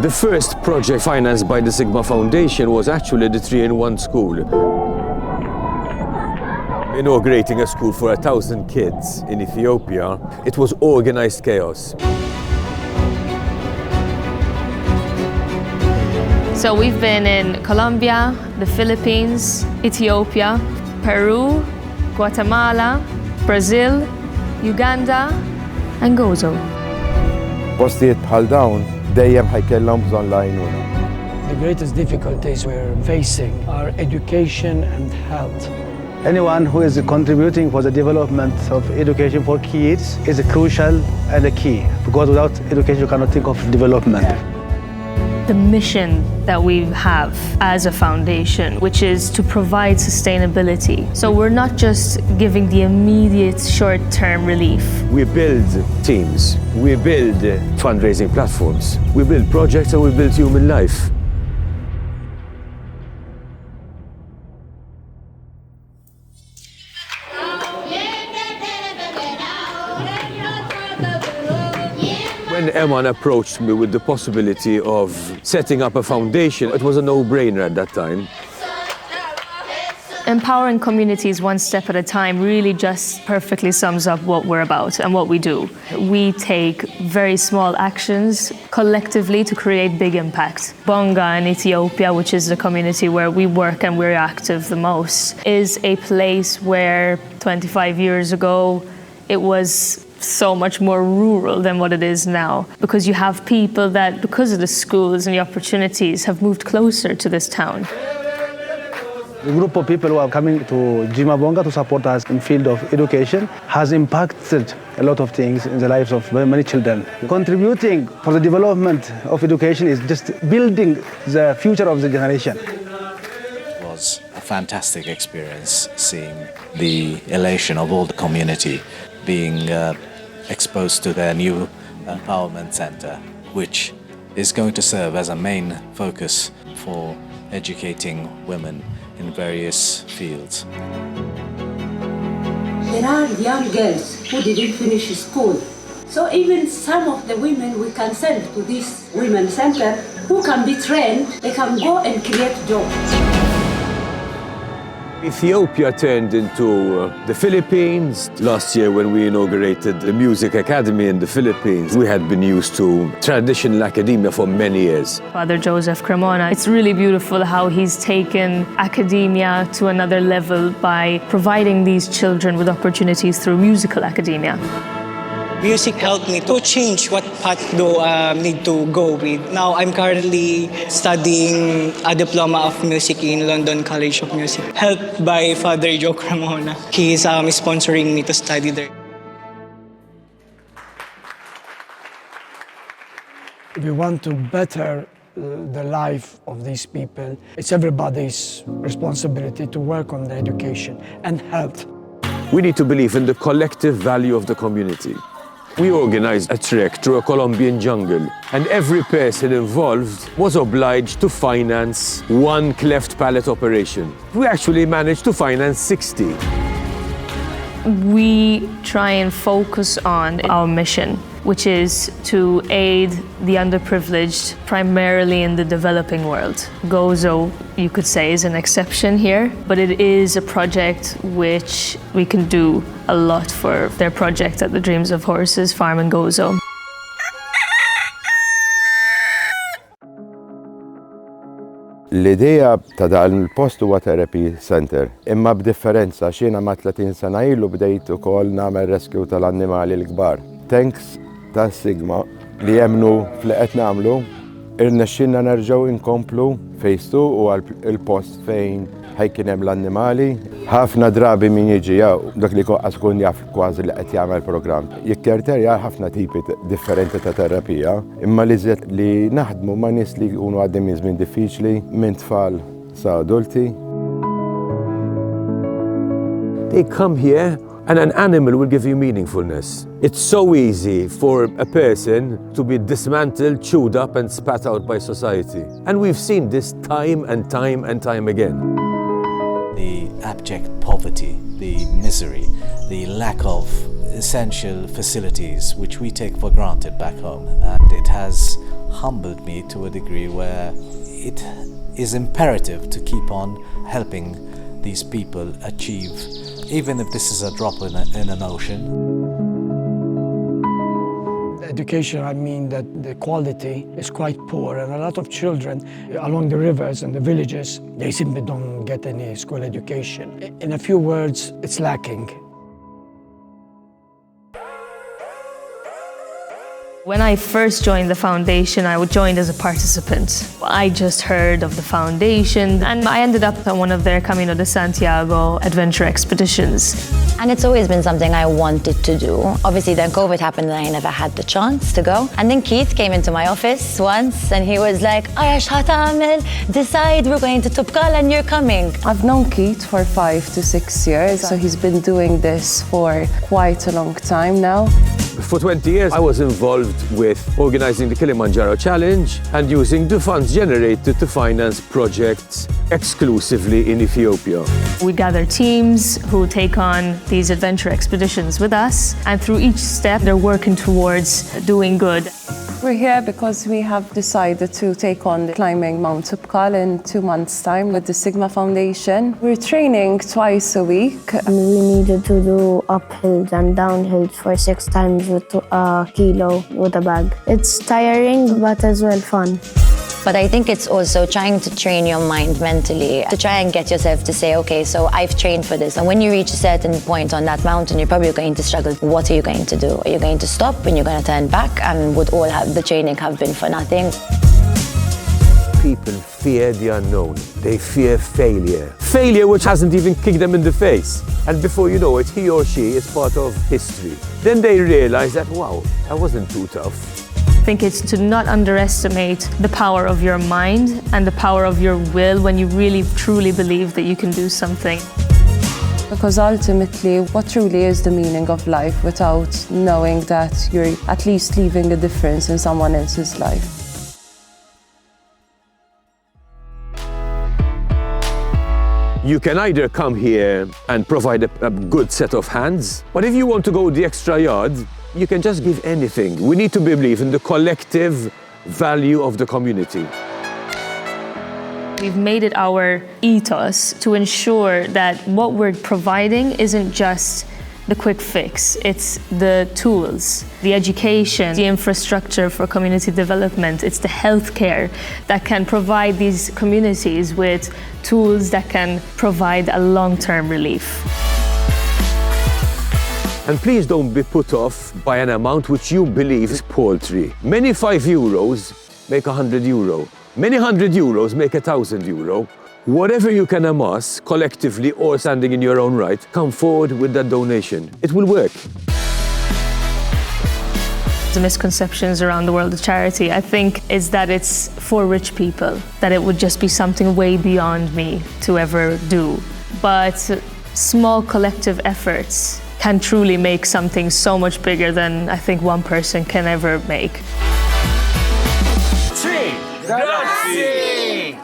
The first project financed by the Sigma Foundation was actually the 3-in-1 school. Inaugurating a school for 1,000 kids in Ethiopia, it was organized chaos. So we've been in Colombia, the Philippines, Ethiopia, Peru, Guatemala, Brazil, Uganda, and Gozo. Postijiet bħal dawn dejjem ħajkellhom bżonn l-għajnuna. The greatest difficulties we're facing are education and health. Anyone who is contributing for the development of education for kids is crucial and a key, because without education you cannot think of development. The mission that we have as a foundation, which is to provide sustainability. So we're not just giving the immediate short-term relief. We build teams, we build fundraising platforms, we build projects, and we build human life. When Eman approached me with the possibility of setting up a foundation, it was a no-brainer at that time. Empowering communities one step at a time really just perfectly sums up what we're about and what we do. We take very small actions collectively to create big impact. Bonga in Ethiopia, which is the community where we work and we're active the most, is a place where 25 years ago it was so much more rural than what it is now, because you have people that, because of the schools and the opportunities, have moved closer to this town. The group of people who are coming to Jimabonga to support us in field of education has impacted a lot of things in the lives of very many children. Contributing for the development of education is just building the future of the generation. It was a fantastic experience seeing the elation of all the community being exposed to their new empowerment center, which is going to serve as a main focus for educating women in various fields. There are young girls who didn't finish school. So even some of the women we can send to this women's center who can be trained, they can go and create jobs. Ethiopia turned into the Philippines. Last year when we inaugurated the Music Academy in the Philippines, we had been used to traditional academia for many years. Father Joseph Cremona, it's really beautiful how he's taken academia to another level by providing these children with opportunities through musical academia. Music helped me to change what path do need to go with. Now I'm currently studying a diploma of music in London College of Music, helped by Father Joe Cremona. He is sponsoring me to study there. If we want to better the life of these people, it's everybody's responsibility to work on their education and health. We need to believe in the collective value of the community. We organized a trek through a Colombian jungle, and every person involved was obliged to finance one cleft palate operation. We actually managed to finance 60. We try and focus on our mission, which is to aid the underprivileged, primarily in the developing world. Gozo, you could say, is an exception here, but it is a project which we can do a lot for. Their project at the Dreams of Horses farm in Gozo. L-idea ta' dan il-post huwa therapy center, imma b'differenza x'jiena ma' 30 sena ilu bdejt ukoll nagħmel rescue tal-annimali l-kbar. Thanks ta' Sigma li jemnu fl-qed nagħmlu, irnexxinna nerġgħu inkomplu phase 2 huwa il-post fejn ħajkien hemm l-annimali. Ħafna drabi min jiġi dak li qoqqas kun jaf kważi li qed jagħmel programm. Jikkerterja ħafna tipi differenti ta' terapija, imma li żied li naħdmu ma' nies li jkunu għaddejjin minn żmien diffiċli, minn tfal sa' adulti. They come here and an animal will give you meaningfulness. It's so easy for a person to be dismantled, chewed up and spat out by society. And we've seen this time and time and time again. The abject poverty, the misery, the lack of essential facilities which we take for granted back home, and it has humbled me to a degree where it is imperative to keep on helping these people achieve, even if this is a drop in an ocean. Education, I mean that the quality is quite poor, and a lot of children along the rivers and the villages, they simply don't get any school education. In a few words, it's lacking. When I first joined the foundation, I joined as a participant. I just heard of the foundation, and I ended up on one of their Camino de Santiago adventure expeditions. And it's always been something I wanted to do. Obviously, then COVID happened and I never had the chance to go. And then Keith came into my office once and he was like, Ayash, hatamil, decide we're going to Tubkal and you're coming. I've known Keith for 5 to 6 years, so he's been doing this for quite a long time now. For 20 years, I was involved with organizing the Kilimanjaro Challenge and using the funds generated to finance projects exclusively in Ethiopia. We gather teams who take on these adventure expeditions with us, and through each step, they're working towards doing good. We're here because we have decided to take on climbing Mount Tubkal in 2 months' time with the Sigma Foundation. We're training twice a week. We needed to do uphills and downhills for 6 times with a kilo with a bag. It's tiring, but as well fun. But I think it's also trying to train your mind mentally, to try and get yourself to say, okay, so I've trained for this. And when you reach a certain point on that mountain, you're probably going to struggle. What are you going to do? Are you going to stop and you're going to turn back? And would all have the training have been for nothing? People fear the unknown. They fear failure. Failure which hasn't even kicked them in the face. And before you know it, he or she is part of history. Then they realize that, wow, I wasn't too tough. I think it's to not underestimate the power of your mind and the power of your will when you really truly believe that you can do something. Because ultimately, what truly is the meaning of life without knowing that you're at least leaving a difference in someone else's life? You can either come here and provide a good set of hands, but if you want to go the extra yard, you can just give anything. We need to believe in the collective value of the community. We've made it our ethos to ensure that what we're providing isn't just the quick fix. It's the tools, the education, the infrastructure for community development. It's the healthcare that can provide these communities with tools that can provide a long-term relief. And please don't be put off by an amount which you believe is paltry. Many €5 make €100. Many €100 make €1,000. Whatever you can amass, collectively or standing in your own right, come forward with that donation. It will work. The misconceptions around the world of charity, I think, is that it's for rich people, that it would just be something way beyond me to ever do. But small collective efforts can truly make something so much bigger than I think one person can ever make. Grazie!